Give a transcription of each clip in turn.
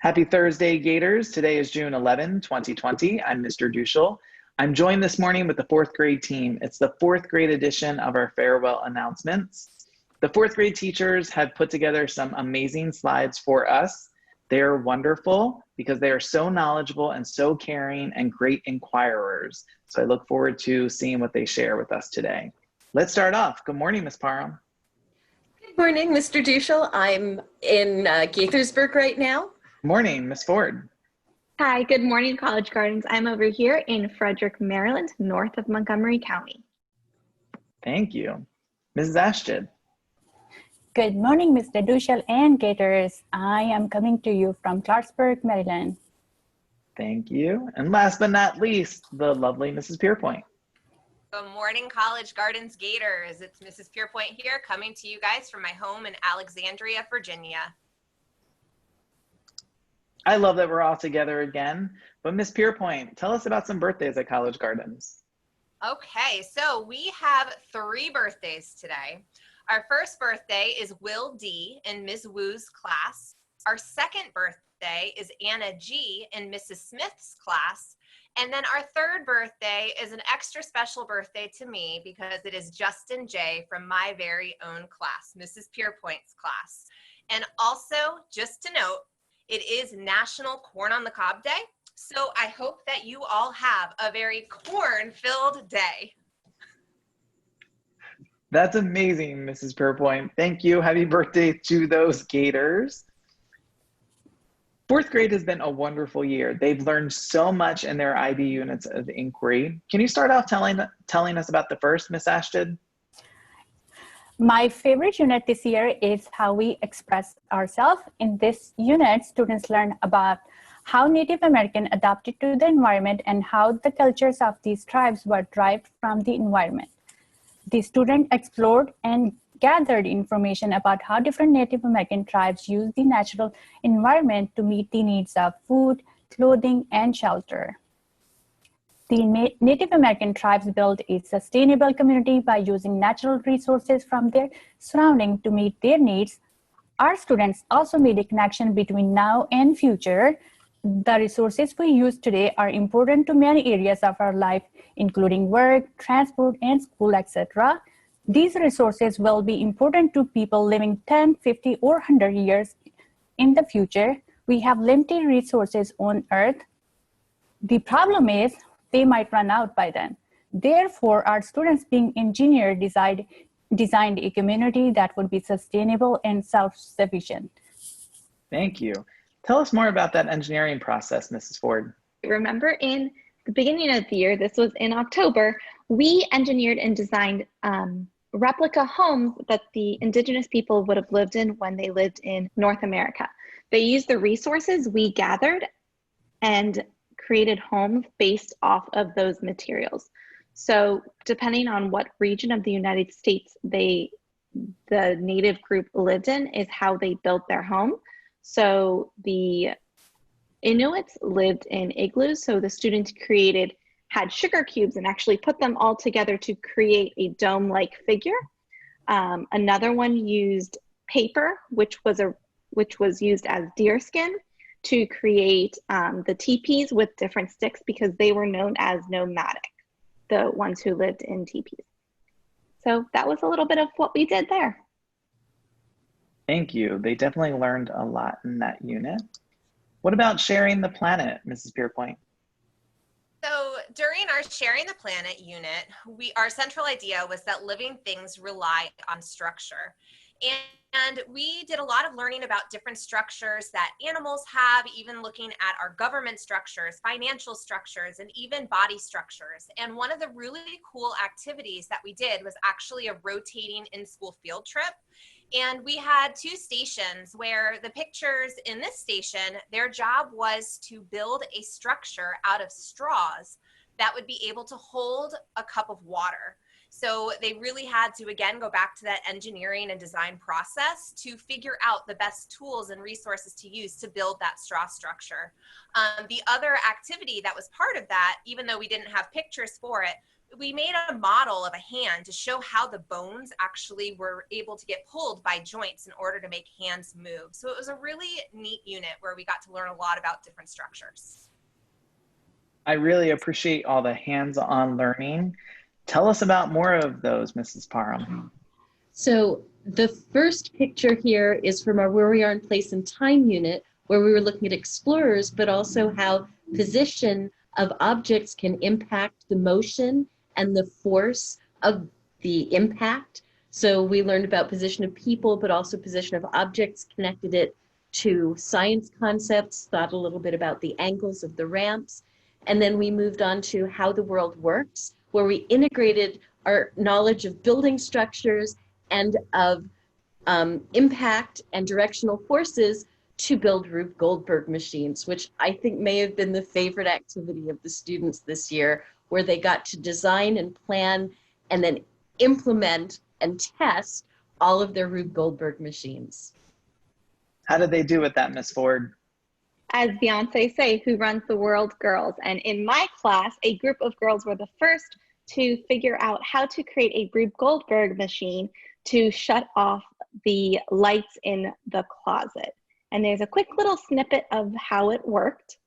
Happy Thursday, Gators. Today is June 11, 2020. I'm Mr. Duschel. I'm joined this morning with the fourth grade team. It's the fourth grade edition of our farewell announcements. The fourth grade teachers have put together some amazing slides for us. They're wonderful because they are so knowledgeable and so caring and great inquirers. So I look forward to seeing what they share with us today. Let's start off. Good morning, Ms. Parham. Good morning, Mr. Duschel. I'm in Gaithersburg right now. Morning, Ms. Ford. Hi, good morning, College Gardens. I'm over here in Frederick, Maryland, north of Montgomery County. Thank you. Mrs. Ashton. Good morning, Mr. Duschel and Gators. I am coming to you from Clarksburg, Maryland. Thank you. And last but not least, the lovely Mrs. Pierpoint. Good morning, College Gardens Gators. It's Mrs. Pierpoint here, coming to you guys from my home in Alexandria, Virginia. I love that we're all together again. But Miss Pierpoint, tell us about some birthdays at College Gardens. Okay, so we have 3 birthdays today. Our first birthday is Will D. in Ms. Wu's class. Our second birthday is Anna G. in Mrs. Smith's class. And then our third birthday is an extra special birthday to me because it is Justin J. from my very own class, Mrs. Pierpoint's class. And also, just to note, it is National Corn on the Cob Day. So I hope that you all have a very corn-filled day. That's amazing, Mrs. Pierpoint. Thank you. Happy birthday to those Gators. Fourth grade has been a wonderful year. They've learned so much in their IB units of inquiry. Can you start off telling us about the first, Miss Ashton? My favorite unit this year is how we express ourselves. In this unit, students learn about how Native American adapted to the environment and how the cultures of these tribes were derived from the environment. The student explored and gathered information about how different Native American tribes use the natural environment to meet the needs of food, clothing, and shelter. The Native American tribes built a sustainable community by using natural resources from their surroundings to meet their needs. Our students also made a connection between now and future. The resources we use today are important to many areas of our life, including work, transport, and school, etc. These resources will be important to people living 10, 50, or 100 years in the future. We have limited resources on Earth. The problem is they might run out by then. Therefore, our students being engineers designed a community that would be sustainable and self-sufficient. Thank you. Tell us more about that engineering process, Mrs. Ford. Remember in the beginning of the year, this was in October, we engineered and designed replica homes that the indigenous people would have lived in when they lived in North America. They used the resources we gathered and created homes based off of those materials. So depending on what region of the United States the native group lived in is how they built their home. So the Inuits lived in igloos. So the students had sugar cubes and actually put them all together to create a dome-like figure. Another one used paper, which was used as deer skin, to create the teepees with different sticks because they were known as nomadic, the ones who lived in teepees. So that was a little bit of what we did there. Thank you. They definitely learned a lot in that unit. What about sharing the planet, Mrs. Pierpoint? So during our Sharing the Planet unit, our central idea was that living things rely on structure. And we did a lot of learning about different structures that animals have, even looking at our government structures, financial structures, and even body structures. And one of the really cool activities that we did was actually a rotating in-school field trip. And we had 2 stations where the pictures in this station, their job was to build a structure out of straws that would be able to hold a cup of water. So they really had to, again, go back to that engineering and design process to figure out the best tools and resources to use to build that straw structure. The other activity that was part of that, even though we didn't have pictures for it, we made a model of a hand to show how the bones actually were able to get pulled by joints in order to make hands move. So it was a really neat unit where we got to learn a lot about different structures. I really appreciate all the hands-on learning. Tell us about more of those, Mrs. Parham. So the first picture here is from our Where We Are in Place and Time unit, where we were looking at explorers, but also how position of objects can impact the motion and the force of the impact. So we learned about position of people, but also position of objects, connected it to science concepts, thought a little bit about the angles of the ramps. And then we moved on to how the world works, where we integrated our knowledge of building structures and of impact and directional forces to build Rube Goldberg machines, which I think may have been the favorite activity of the students this year, where they got to design and plan and then implement and test all of their Rube Goldberg machines. How did they do with that, Miss Ford? As Beyonce say, who runs the world, girls. And in my class, a group of girls were the first to figure out how to create a Rube Goldberg machine to shut off the lights in the closet. And there's a quick little snippet of how it worked.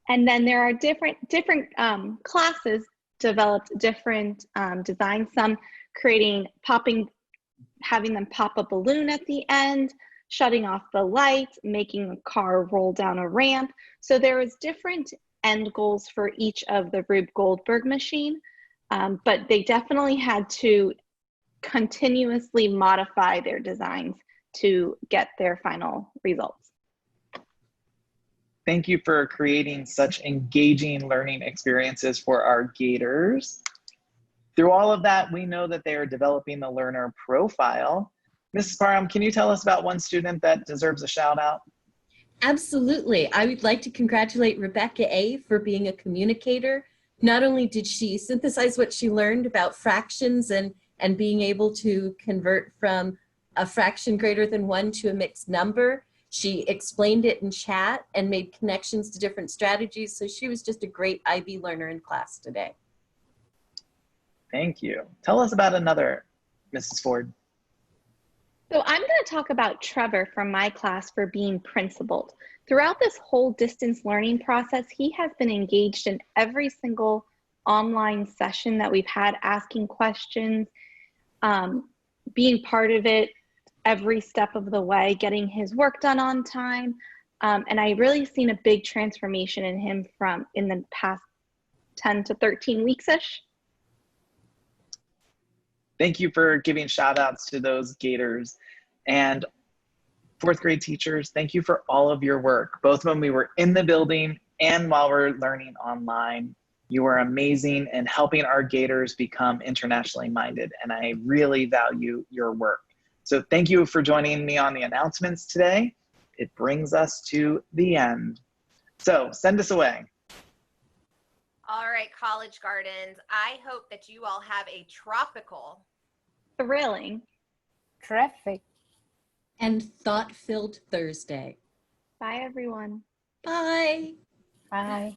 And then there are different classes developed different designs, some creating having them pop a balloon at the end, shutting off the lights, making a car roll down a ramp. So there was different end goals for each of the Rube Goldberg machine, but they definitely had to continuously modify their designs to get their final results. Thank you for creating such engaging learning experiences for our Gators. Through all of that, we know that they are developing the learner profile. Mrs. Parham, can you tell us about one student that deserves a shout out? Absolutely. I would like to congratulate Rebecca A. for being a communicator. Not only did she synthesize what she learned about fractions and being able to convert from a fraction greater than 1 to a mixed number, she explained it in chat and made connections to different strategies. So she was just a great IB learner in class today. Thank you. Tell us about another, Mrs. Ford. So I'm going to talk about Trevor from my class for being principled. Throughout this whole distance learning process, he has been engaged in every single online session that we've had, asking questions, being part of it every step of the way, getting his work done on time. And I really seen a big transformation in him in the past 10 to 13 weeks-ish. Thank you for giving shout outs to those Gators. And fourth grade teachers, thank you for all of your work, both when we were in the building and while we're learning online. You are amazing in helping our Gators become internationally minded, and I really value your work. So thank you for joining me on the announcements today. It brings us to the end. So send us away. All right, College Gardens, I hope that you all have a tropical, Thrilling, Terrific. And thought-filled Thursday. bye everyone. Bye. Bye.